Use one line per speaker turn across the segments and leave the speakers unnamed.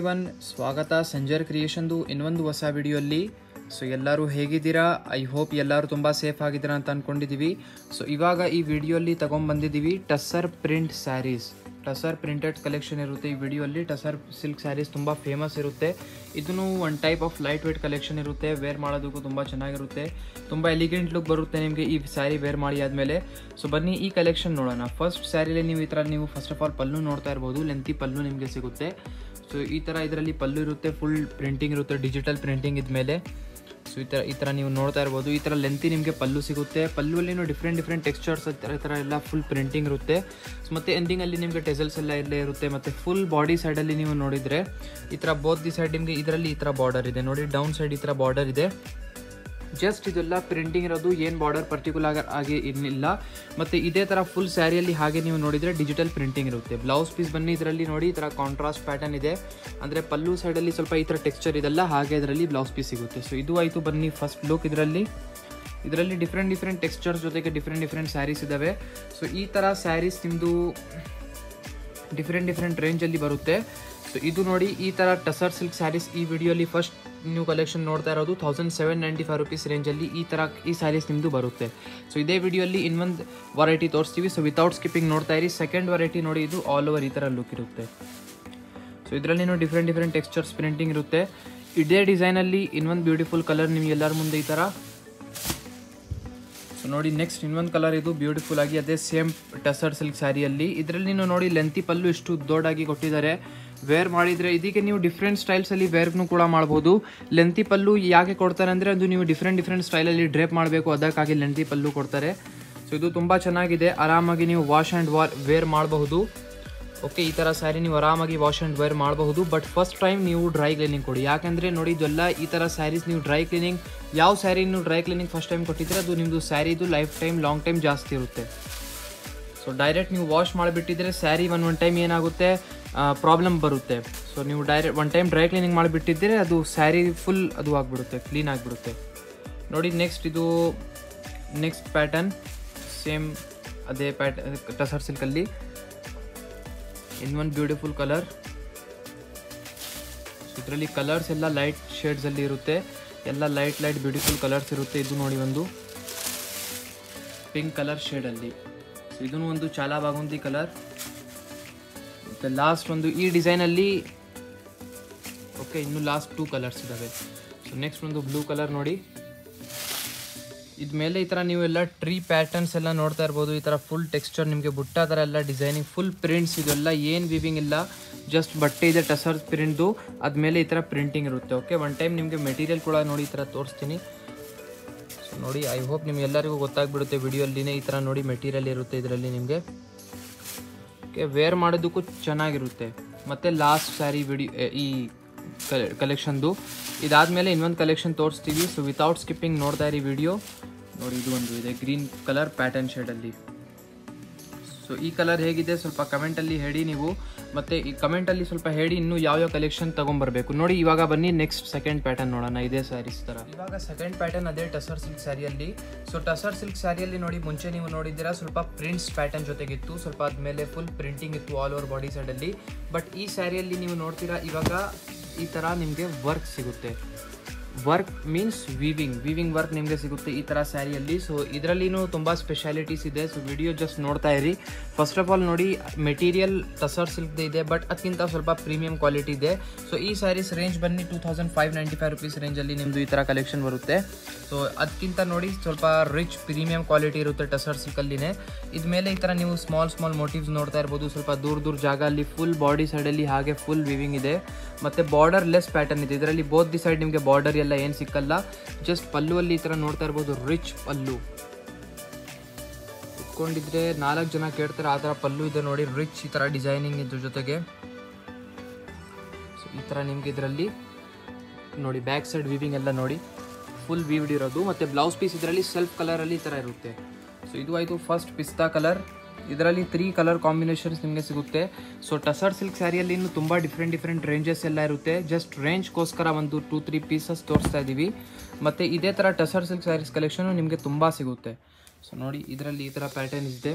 Everyone, ಸ್ವಾಗತ ಸಂಜರ್ ಕ್ರಿಯೇಷನ್ದು ಇನ್ನೊಂದು ಹೊಸ ವಿಡಿಯೋಲ್ಲಿ. ಸೊ ಎಲ್ಲರೂ ಹೇಗಿದ್ದೀರಾ? ಐ ಹೋಪ್ ಎಲ್ಲರೂ ತುಂಬ ಸೇಫ್ ಆಗಿದ್ದೀರಾ ಅಂತ ಅಂದ್ಕೊಂಡಿದ್ದೀವಿ. ಸೊ ಇವಾಗ ಈ ವಿಡಿಯೋಲ್ಲಿ ತೊಗೊಂಬಂದಿದ್ದೀವಿ tussar print sarees. Tussar printed collection ಇರುತ್ತೆ ಈ ವಿಡಿಯೋಲ್ಲಿ. ಟಸರ್ ಸಿಲ್ಕ್ ಸ್ಯಾರೀಸ್ ತುಂಬ ಫೇಮಸ್ ಇರುತ್ತೆ. ಇದನ್ನು ಒಂದು type of light weight collection ಇರುತ್ತೆ. ವೇರ್ ಮಾಡೋದಕ್ಕೂ ತುಂಬ ಚೆನ್ನಾಗಿರುತ್ತೆ, ತುಂಬ ಎಲಿಗೆಂಟ್ ಲುಕ್ ಬರುತ್ತೆ ನಿಮಗೆ ಈ ಸ್ಯಾರಿ ವೇರ್ ಮಾಡಿ ಆದಮೇಲೆ. ಸೊ ಬನ್ನಿ ಈ ಕಲೆಕ್ಷನ್ ನೋಡೋಣ. ಫಸ್ಟ್ ಸ್ಯಾರಿಲಿ ನೀವು ಈ ಥರ ನೀವು ಫಸ್ಟ್ ಆಫ್ ಆಲ್ ಪಲ್ಲು ನೋಡ್ತಾ ಇರ್ಬೋದು. ಲೆಂತಿ ಪಲ್ಲು ನಿಮಗೆ ಸಿಗುತ್ತೆ. ಸೊ ಈ ಥರ ಇದರಲ್ಲಿ ಪಲ್ಲು ಇರುತ್ತೆ, ಫುಲ್ ಪ್ರಿಂಟಿಂಗ್ ಇರುತ್ತೆ, ಡಿಜಿಟಲ್ ಪ್ರಿಂಟಿಂಗ್ ಇದ್ಮೇಲೆ. ಸೊ ಈ ಥರ ನೀವು ನೋಡ್ತಾ ಇರ್ಬೋದು. ಈ ಥರ ಲೆಂತಿ ನಿಮಗೆ ಪಲ್ಲು ಸಿಗುತ್ತೆ. ಪಲ್ಲುವಲ್ಲಿನೂ ಡಿಫ್ರೆಂಟ್ ಟೆಕ್ಸ್ಚರ್ಸ್ ಈ ಥರ ಎಲ್ಲ ಫುಲ್ ಪ್ರಿಂಟಿಂಗ್ ಇರುತ್ತೆ. ಸೊ ಮತ್ತು ಎಂಡಿಂಗಲ್ಲಿ ನಿಮಗೆ ಟೆಸಲ್ಸ್ ಎಲ್ಲ ಇಲ್ಲೇ ಇರುತ್ತೆ. ಮತ್ತು ಫುಲ್ ಬಾಡಿ ಸೈಡಲ್ಲಿ ನೀವು ನೋಡಿದರೆ ಈ ಥರ ಬೋತ್ ದಿ ಸೈಡ್ ನಿಮಗೆ ಇದರಲ್ಲಿ ಈ ಥರ ಬಾರ್ಡರ್ ಇದೆ ನೋಡಿ. ಡೌನ್ ಸೈಡ್ ಈ ಥರ ಬಾರ್ಡರ್ ಇದೆ. ಜಸ್ಟ್ ಇದೆಲ್ಲ ಪ್ರಿಂಟಿಂಗ್ ಇರೋದು, ಏನು ಬಾರ್ಡರ್ ಪರ್ಟಿಕ್ಯುಲರ್ ಆಗಿ ಇನ್ನಿಲ್ಲ. ಮತ್ತು ಇದೇ ಥರ ಫುಲ್ ಸ್ಯಾರಿಯಲ್ಲಿ ಹಾಗೆ ನೀವು ನೋಡಿದರೆ ಡಿಜಿಟಲ್ ಪ್ರಿಂಟಿಂಗ್ ಇರುತ್ತೆ. ಬ್ಲೌಸ್ ಪೀಸ್ ಬನ್ನಿ ಇದರಲ್ಲಿ ನೋಡಿ, ಈ ಥರ ಕಾಂಟ್ರಾಸ್ಟ್ ಪ್ಯಾಟರ್ನ್ ಇದೆ. ಅಂದರೆ ಪಲ್ಲು ಸೈಡಲ್ಲಿ ಸ್ವಲ್ಪ ಈ ಥರ ಟೆಕ್ಸ್ಚರ್ ಇದೆಲ್ಲ, ಹಾಗೆ ಇದರಲ್ಲಿ ಬ್ಲೌಸ್ ಪೀಸ್ ಸಿಗುತ್ತೆ. ಸೊ ಇದು ಆಯಿತು. ಬನ್ನಿ ಫಸ್ಟ್ ಲುಕ್. ಇದರಲ್ಲಿ ಡಿಫ್ರೆಂಟ್ ಟೆಕ್ಸ್ಚರ್ಸ್ ಜೊತೆಗೆ ಡಿಫ್ರೆಂಟ್ ಸ್ಯಾರೀಸ್ ಇದ್ದಾವೆ. ಸೊ ಈ ಥರ ಸ್ಯಾರೀಸ್ ನಿಮ್ಮದು ಡಿಫ್ರೆಂಟ್ ರೇಂಜಲ್ಲಿ ಬರುತ್ತೆ. ಸೊ ಇದು ನೋಡಿ, ಈ ಥರ ಟಸರ್ ಸಿಲ್ಕ್ ಸ್ಯಾರೀಸ್ ಈ ವಿಡಿಯೋಲಿ ಫಸ್ಟ್ ನ್ಯೂ ಕಲೆಕ್ಷನ್ ನೋಡ್ತಾ ಇರೋದು 1795 ರುಪೀಸ್ ರೇಂಜಲ್ಲಿ ಈ ಸ್ಯಾರೀಸ್ ನಿಮ್ಮದು ಬರುತ್ತೆ. ಸೊ ಇದೇ ವಿಡಿಯೋಲಿ ಇನ್ನೊಂದು ವೆರೈಟಿ ತೋರಿಸ್ತೀವಿ. ಸೊ ವಿತೌಟ್ ಸ್ಕಿಪ್ಪಿಂಗ್ ನೋಡ್ತಾ ಇರಿ. ಸೆಕೆಂಡ್ ವೆರೈಟಿ ನೋಡಿ, ಇದು ಆಲ್ ಓವರ್ ಈ ಥರ ಲುಕ್ ಇರುತ್ತೆ. ಸೊ ಇದರಲ್ಲಿ ಡಿಫ್ರೆಂಟ್ ಟೆಕ್ಸ್ಚರ್ಸ್ ಪ್ರಿಂಟಿಂಗ್ ಇರುತ್ತೆ. ಇದೇ ಡಿಸೈನಲ್ಲಿ ಇನ್ನೊಂದು ಬ್ಯೂಟಿಫುಲ್ ಕಲರ್ ನಿಮ್ಗೆ ಎಲ್ಲರ ಮುಂದೆ ಈ ಥರ. ಸೊ ನೋಡಿ ನೆಕ್ಸ್ಟ್ ಇನ್ನೊಂದು ಕಲರ್, ಇದು ಬ್ಯೂಟಿಫುಲ್ ಆಗಿ ಅದೇ ಸೇಮ್ ಟಸರ್ ಸಿಲ್ಕ್ ಸ್ಯಾರಿಯಲ್ಲಿ. ಇದರಲ್ಲಿ ನೀವು ನೋಡಿ ಲೆಂತಿ ಪಲ್ಲು ಎಷ್ಟು ದೊಡ್ಡಾಗಿ ಕೊಟ್ಟಿದ್ದಾರೆ. ವೇರ್ ಮಾಡಿದರೆ ಇದಕ್ಕೆ ನೀವು ಡಿಫ್ರೆಂಟ್ ಸ್ಟೈಲ್ಸಲ್ಲಿ ವೇರ್ನು ಕೂಡ ಮಾಡ್ಬೋದು. ಲೆಂತಿ ಪಲ್ಲು ಯಾಕೆ ಕೊಡ್ತಾರೆ ಅಂದರೆ ಅದು ನೀವು ಡಿಫ್ರೆಂಟ್ ಸ್ಟೈಲಲ್ಲಿ ಡ್ರೇಪ್ ಮಾಡಬೇಕು, ಅದಕ್ಕಾಗಿ ಲೆಂತಿ ಪಲ್ಲು ಕೊಡ್ತಾರೆ. ಸೊ ಇದು ತುಂಬ ಚೆನ್ನಾಗಿದೆ. ಆರಾಮಾಗಿ ನೀವು ವಾಶ್ ಆ್ಯಂಡ್ ವೇರ್ ಮಾಡಬಹುದು. ಓಕೆ, ಈ ಥರ ಸ್ಯಾರಿ ನೀವು ಆರಾಮಾಗಿ ವಾಶ್ ಆ್ಯಂಡ್ ವೇರ್ ಮಾಡಬಹುದು. ಬಟ್ ಫಸ್ಟ್ ಟೈಮ್ ನೀವು ಡ್ರೈ ಕ್ಲೀನಿಂಗ್ ಕೊಡಿ. ಯಾಕೆಂದರೆ ನೋಡಿ, ಇದೆಲ್ಲ ಈ ಥರ ಸ್ಯಾರೀಸ್ ನೀವು ಡ್ರೈ ಕ್ಲೀನಿಂಗ್, ಯಾವ ಸ್ಯಾರಿ ನೀವು ಡ್ರೈ ಕ್ಲೀನಿಂಗ್ ಫಸ್ಟ್ ಟೈಮ್ ಕೊಟ್ಟಿದ್ರೆ ಅದು ನಿಮ್ಮದು ಸ್ಯಾರಿದು ಲಾಂಗ್ ಟೈಮ್ ಜಾಸ್ತಿ ಇರುತ್ತೆ. ಸೊ ಡೈರೆಕ್ಟ್ ನೀವು ವಾಶ್ ಮಾಡಿಬಿಟ್ಟಿದ್ರೆ ಸ್ಯಾರಿ ಒನ್ ಟೈಮ್ ಏನಾಗುತ್ತೆ, ಪ್ರಾಬ್ಲಮ್ ಬರುತ್ತೆ. ಸೊ ನೀವು direct one time dry cleaning ಮಾಡಿಬಿಟ್ಟಿದ್ದರೆ ಅದು ಸ್ಯಾರಿ ಫುಲ್ ಅದು ಆಗಿಬಿಡುತ್ತೆ, ಕ್ಲೀನ್ ಆಗಿಬಿಡುತ್ತೆ. ನೋಡಿ ನೆಕ್ಸ್ಟ್ ಪ್ಯಾಟರ್ನ್ ಸೇಮ್ ಅದೇ ಟಸರ್ ಸಿಲ್ಕಲ್ಲಿ ಇನ್ನೊಂದು ಬ್ಯೂಟಿಫುಲ್ ಕಲರ್. ಸೊ ಇದರಲ್ಲಿ ಕಲರ್ಸ್ ಎಲ್ಲ ಲೈಟ್ ಶೇಡ್ಸಲ್ಲಿ ಇರುತ್ತೆ, ಎಲ್ಲ ಲೈಟ್ ಬ್ಯೂಟಿಫುಲ್ ಕಲರ್ಸ್ ಇರುತ್ತೆ. ಇದು ನೋಡಿ ಒಂದು ಪಿಂಕ್ ಕಲರ್ ಶೇಡಲ್ಲಿ. ಸೊ ಇದೂ ಒಂದು ಚಾಲಾ ಬಾಗುಂದಿ ಕಲರ್. ಮತ್ತು ಲಾಸ್ಟ್ ಒಂದು ಈ ಡಿಸೈನಲ್ಲಿ. ಓಕೆ, ಇನ್ನು ಲಾಸ್ಟ್ 2 ಕಲರ್ಸ್ ಇದ್ದಾವೆ. ಸೊ ನೆಕ್ಸ್ಟ್ ಒಂದು ಬ್ಲೂ ಕಲರ್ ನೋಡಿ. ಇದ್ಮೇಲೆ ಈ ಥರ ನೀವೆಲ್ಲ ಟ್ರೀ ಪ್ಯಾಟರ್ನ್ಸ್ ಎಲ್ಲ ನೋಡ್ತಾ ಇರ್ಬೋದು. ಈ ಥರ ಫುಲ್ ಟೆಕ್ಸ್ಚರ್ ನಿಮಗೆ ಬುಟ್ಟ ಥರ ಎಲ್ಲ ಡಿಸೈನಿಂಗ್, ಫುಲ್ ಪ್ರಿಂಟ್ಸ್. ಇದೆಲ್ಲ ಏನು ವಿವಿಂಗ್ ಇಲ್ಲ, ಜಸ್ಟ್ ಬಟ್ಟೆ ಇದೆ ಟಸರ್ ಪ್ರಿಂಟ್ದು, ಅದ್ಮೇಲೆ ಈ ಥರ ಪ್ರಿಂಟಿಂಗ್ ಇರುತ್ತೆ. ಓಕೆ, ಒನ್ ಟೈಮ್ ನಿಮಗೆ ಮೆಟೀರಿಯಲ್ ಕೂಡ ನೋಡಿ ಈ ಥರ ತೋರಿಸ್ತೀನಿ. ಸೊ ನೋಡಿ, ಐ ಹೋಪ್ ನಿಮ್ಗೆಲ್ಲರಿಗೂ ಗೊತ್ತಾಗ್ಬಿಡುತ್ತೆ ವಿಡಿಯೋಲ್ಲಿನೇ. ಈ ಥರ ನೋಡಿ ಮೆಟೀರಿಯಲ್ ಇರುತ್ತೆ ಇದರಲ್ಲಿ ನಿಮಗೆ. ಓಕೆ, ವೇರ್ ಮಾಡೋದಕ್ಕೂ ಚೆನ್ನಾಗಿರುತ್ತೆ. ಮತ್ತು ಲಾಸ್ಟ್ ಸ್ಯಾರಿ ಈ ಕಲೆಕ್ಷನ್ದು ಇದಾದಮೇಲೆ ಇನ್ನೊಂದು ಕಲೆಕ್ಷನ್ ತೋರಿಸ್ತೀವಿ. ಸೊ ವಿತೌಟ್ ಸ್ಕಿಪ್ಪಿಂಗ್ ನೋಡ್ತಾ ಇರಿ ವಿಡಿಯೋ ನೋಡಿ. ಇದು ಒಂದು ಇದೆ ಗ್ರೀನ್ ಕಲರ್ ಪ್ಯಾಟರ್ನ್ ಶೇಡಲ್ಲಿ. ಸೊ ಈ ಕಲರ್ ಹೇಗಿದೆ ಸ್ವಲ್ಪ ಕಮೆಂಟಲ್ಲಿ ಹೇಳಿ ನೀವು. ಮತ್ತು ಈ ಕಮೆಂಟಲ್ಲಿ ಸ್ವಲ್ಪ ಹೇಳಿ ಇನ್ನೂ ಯಾವ ಕಲೆಕ್ಷನ್ ತೊಗೊಂಬರ್ಬೇಕು ನೋಡಿ. ಇವಾಗ ಬನ್ನಿ ನೆಕ್ಸ್ಟ್ ಸೆಕೆಂಡ್ ಪ್ಯಾಟರ್ನ್ ನೋಡೋಣ, ಇದೇ ಸ್ಯಾರೀಸ್ ಥರ. ಇವಾಗ ಸೆಕೆಂಡ್ ಪ್ಯಾಟರ್ನ್ ಅದೇ ಟಸರ್ ಸಿಲ್ಕ್ ಸ್ಯಾರಿಯಲ್ಲಿ. ಸೊ ಟಸರ್ ಸಿಲ್ಕ್ ಸ್ಯಾರಿಯಲ್ಲಿ ನೋಡಿ, ಮುಂಚೆ ನೀವು ನೋಡಿದ್ದೀರಾ ಸ್ವಲ್ಪ ಪ್ರಿಂಟ್ಸ್ ಪ್ಯಾಟರ್ನ್ ಜೊತೆಗಿತ್ತು, ಸ್ವಲ್ಪ ಆದಮೇಲೆ ಫುಲ್ ಪ್ರಿಂಟಿಂಗ್ ಇತ್ತು ಆಲ್ ಓವರ್ ಬಾಡಿ ಸೈಡಲ್ಲಿ. ಬಟ್ ಈ ಸ್ಯಾರಿಯಲ್ಲಿ ನೀವು ನೋಡ್ತೀರಾ ಇವಾಗ ಈ ಥರ ನಿಮಗೆ ವರ್ಕ್ ಸಿಗುತ್ತೆ. ವರ್ಕ್ ಮೀನ್ಸ್ ವೀವಿಂಗ್ ವರ್ಕ್ ನಿಮಗೆ ಸಿಗುತ್ತೆ ಈ ಥರ ಸ್ಯಾರಿಯಲ್ಲಿ. ಸೊ ಇದರಲ್ಲಿನೂ ತುಂಬ ಸ್ಪೆಷಾಲಿಟೀಸ್ ಇದೆ. ಸೊ ವಿಡಿಯೋ ಜಸ್ಟ್ ನೋಡ್ತಾ ಇರಿ. ಫಸ್ಟ್ ಆಫ್ ಆಲ್ ನೋಡಿ, ಮೆಟೀರಿಯಲ್ ಟಸರ್ ಸಿಲ್ಕ್ದು ಇದೆ, ಬಟ್ ಅದಕ್ಕಿಂತ ಸ್ವಲ್ಪ ಪ್ರೀಮಿಯಂ ಕ್ವಾಲಿಟಿ ಇದೆ. ಸೊ ಈ ಸ್ಯಾರೀಸ್ ರೇಂಜ್ ಬನ್ನಿ 2595 ರುಪೀಸ್ ರೇಂಜಲ್ಲಿ ನಿಮ್ಮದು ಈ ಥರ ಕಲೆಕ್ಷನ್ ಬರುತ್ತೆ. ಸೊ ಅದಕ್ಕಿಂತ ನೋಡಿ ಸ್ವಲ್ಪ ರಿಚ್ ಪ್ರೀಮಿಯಂ ಕ್ವಾಲಿಟಿ ಇರುತ್ತೆ ಟಸರ್ ಸಿಲ್ಕಲ್ಲಿನೇ. ಇದ್ಮೇಲೆ ಈ ಥರ ನೀವು ಸ್ಮಾಲ್ ಮೋಟಿವ್ಸ್ ನೋಡ್ತಾ ಇರ್ಬೋದು. ಸ್ವಲ್ಪ ದೂರ ಜಾಗ ಅಲ್ಲಿ ಫುಲ್ ಬಾಡಿ ಸೈಡಲ್ಲಿ ಹಾಗೆ ಫುಲ್ ವಿವಿಂಗ್ ಇದೆ. ಮತ್ತು ಬಾರ್ಡರ್ ಲೆಸ್ ಪ್ಯಾಟರ್ನ್ ಇದೆ ಇದರಲ್ಲಿ. ಬೋತ್ ದಿ ಸೈಡ್ ನಿಮಗೆ ಬಾರ್ಡರ್ ಎಲ್ಲ ಏನು ಸಿಕ್ಕಲ್ಲ, ಜಸ್ಟ್ ಪಲ್ಲುವಲ್ಲಿ ಈ ಥರ ನೋಡ್ತಾ ಇರ್ಬೋದು. ರಿಚ್ ಪಲ್ಲು ಇಟ್ಕೊಂಡಿದ್ರೆ 4 ಜನ ಕೇಳ್ತಾರೆ ಆ ಥರ ಪಲ್ಲು ಇದೆ ನೋಡಿ. ರಿಚ್ ಈ ಥರ ಡಿಸೈನಿಂಗ್ ಇದ್ರ ಜೊತೆಗೆ. ಸೊ ಈ ಥರ ನಿಮಗೆ ಇದರಲ್ಲಿ ನೋಡಿ ಬ್ಯಾಕ್ ಸೈಡ್ ವಿವಿಂಗ್ ಎಲ್ಲ ನೋಡಿ ಫುಲ್ ವೀವ್ಡ್ ಇರೋದು. ಮತ್ತು ಬ್ಲೌಸ್ ಪೀಸ್ ಇದರಲ್ಲಿ ಸೆಲ್ಫ್ ಕಲರಲ್ಲಿ ಈ ಥರ ಇರುತ್ತೆ. ಸೊ ಇದು ಆಯಿತು ಫಸ್ಟ್ ಪಿಸ್ತಾ ಕಲರ್. ಇದರಲ್ಲಿ 3 ಕಲರ್ ಕಾಂಬಿನೇಷನ್ಸ್ ನಿಮಗೆ ಸಿಗುತ್ತೆ. ಸೊ ಟಸರ್ ಸಿಲ್ಕ್ ಸ್ಯಾರಿಯಲ್ಲಿ ಇನ್ನು ತುಂಬ ಡಿಫ್ರೆಂಟ್ ರೇಂಜಸ್ ಎಲ್ಲ ಇರುತ್ತೆ. ಜಸ್ಟ್ ರೇಂಜ್ಗೋಸ್ಕರ ಒಂದು 2-3 ಪೀಸಸ್ ತೋರಿಸ್ತಾ ಇದ್ದೀವಿ. ಮತ್ತು ಇದೇ ಥರ ಟಸರ್ ಸಿಲ್ಕ್ ಸ್ಯಾರೀಸ್ ಕಲೆಕ್ಷನು ನಿಮಗೆ ತುಂಬ ಸಿಗುತ್ತೆ. ಸೊ ನೋಡಿ ಇದರಲ್ಲಿ ಈ ಥರ ಪ್ಯಾಟರ್ನ್ ಇದೆ.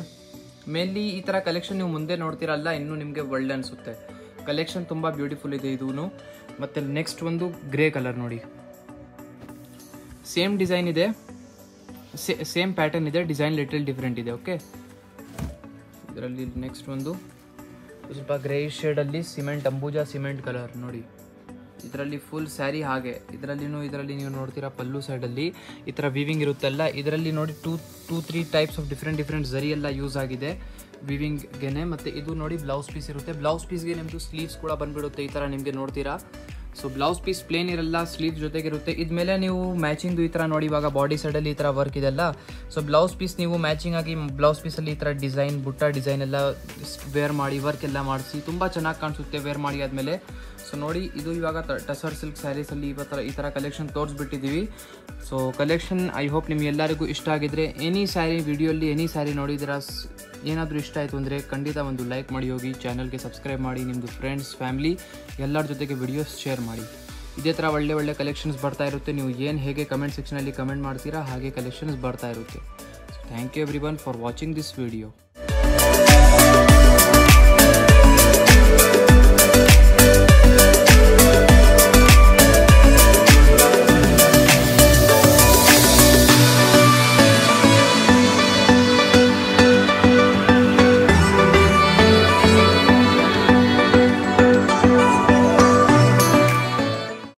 ಮೇನ್ಲಿ ಈ ಥರ ಕಲೆಕ್ಷನ್ ನೀವು ಮುಂದೆ ನೋಡ್ತೀರಲ್ಲ, ಇನ್ನೂ ನಿಮಗೆ ಒಳ್ಳೆ ಅನಿಸುತ್ತೆ. ಕಲೆಕ್ಷನ್ ತುಂಬ ಬ್ಯೂಟಿಫುಲ್ ಇದೆ ಇದೂ. ಮತ್ತು ನೆಕ್ಸ್ಟ್ ಒಂದು ಗ್ರೇ ಕಲರ್ ನೋಡಿ, ಸೇಮ್ ಡಿಸೈನ್ ಇದೆ, ಸೇಮ್ ಪ್ಯಾಟರ್ನ್ ಇದೆ, ಡಿಸೈನ್ ಲಿಟಲ್ ಡಿಫ್ರೆಂಟ್ ಇದೆ. ಓಕೆ, ಇದರಲ್ಲಿ ನೆಕ್ಸ್ಟ್ ಒಂದು ಸ್ವಲ್ಪ ಗ್ರೇ ಶೇಡಲ್ಲಿ ಸಿಮೆಂಟ್ ಅಂಬೂಜಾ ಸಿಮೆಂಟ್ ಕಲರ್ ನೋಡಿ. ಇದರಲ್ಲಿ ಫುಲ್ ಸ್ಯಾರಿ ಹಾಗೆ, ಇದರಲ್ಲಿ ನೀವು ನೋಡ್ತೀರಾ ಪಲ್ಲು ಸೈಡಲ್ಲಿ ಈ ಥರ ವೀವಿಂಗ್ ಇರುತ್ತಲ್ಲ, ಇದರಲ್ಲಿ ನೋಡಿ 2-3 ಟೈಪ್ಸ್ ಆಫ್ ಡಿಫ್ರೆಂಟ್ ಝರಿ ಎಲ್ಲ ಯೂಸ್ ಆಗಿದೆ ವೀವಿಂಗ್ಗೆ. ಮತ್ತು ಇದು ನೋಡಿ ಬ್ಲೌಸ್ ಪೀಸ್ ಇರುತ್ತೆ, ಬ್ಲೌಸ್ ಪೀಸ್ಗೆ ನಿಮ್ಮದು ಸ್ಲೀವ್ಸ್ ಕೂಡ ಬಂದುಬಿಡುತ್ತೆ ಈ ಥರ ನಿಮಗೆ ನೋಡ್ತೀರಾ. ಸೊ ಬ್ಲೌಸ್ ಪೀಸ್ ಪ್ಲೇನ್ ಇರಲ್ಲ, ಸ್ಲೀವ್ ಜೊತೆಗಿರುತ್ತೆ. ಇದ್ಮೇಲೆ ನೀವು ಮ್ಯಾಚಿಂಗು ಈ ಥರ ನೋಡಿ, ಇವಾಗ ಬಾಡಿ ಸೈಡಲ್ಲಿ ಈ ಥರ ವರ್ಕ್ ಇದೆಲ್ಲ. ಸೊ ಬ್ಲೌಸ್ ಪೀಸ್ ನೀವು ಮ್ಯಾಚಿಂಗ್ ಆಗಿ ಬ್ಲೌಸ್ ಪೀಸಲ್ಲಿ ಈ ಥರ ಡಿಸೈನ್ ಬುಟ್ಟ ಡಿಸೈನ್ ಎಲ್ಲ ವೇರ್ ಮಾಡಿ ವರ್ಕ್ ಎಲ್ಲ ಮಾಡಿಸಿ ತುಂಬ ಚೆನ್ನಾಗಿ ಕಾಣಿಸುತ್ತೆ ವೇರ್ ಮಾಡಿ ಆದಮೇಲೆ. ಸೊ ನೋಡಿ, ಇದು ಇವಾಗ ಟಸರ್ ಸಿಲ್ಕ್ ಸ್ಯಾರೀಸಲ್ಲಿ ಈ ಥರ ಕಲೆಕ್ಷನ್ ತೋರಿಸ್ಬಿಟ್ಟಿದ್ದೀವಿ. ಸೊ ಕಲೆಕ್ಷನ್ ಐ ಹೋಪ್ ನಿಮಗೆಲ್ಲರಿಗೂ ಇಷ್ಟ ಆಗಿದ್ರೆ, ಎನಿ ಸ್ಯಾರಿ ವಿಡಿಯೋಲ್ಲಿ ಎನಿ ಸ್ಯಾರಿ ನೋಡಿದಿರ ಏನಾದರೂ ಇಷ್ಟ ಆಯಿತು ಅಂದರೆ ಖಂಡಿತ ಒಂದು ಲೈಕ್ ಮಾಡಿ ಹೋಗಿ, ಚಾನಲ್ಗೆ ಸಬ್ಸ್ಕ್ರೈಬ್ ಮಾಡಿ, ನಿಮ್ಮದು ಫ್ರೆಂಡ್ಸ್ ಫ್ಯಾಮಿಲಿ ಎಲ್ಲರ ಜೊತೆಗೆ ವಿಡಿಯೋಸ್ ಶೇರ್ ಮಾಡಿ. ಇದೇ ಥರ ಒಳ್ಳೆ ಕಲೆಕ್ಷನ್ಸ್ ಬರ್ತಾ ಇರುತ್ತೆ. ನೀವು ಹೇಗೆ ಕಮೆಂಟ್ ಸೆಕ್ಷನಲ್ಲಿ ಕಮೆಂಟ್ ಮಾಡ್ತೀರಾ ಹಾಗೆ ಕಲೆಕ್ಷನ್ಸ್ ಬರ್ತಾ ಇರುತ್ತೆ. Thank you everyone for watching this video.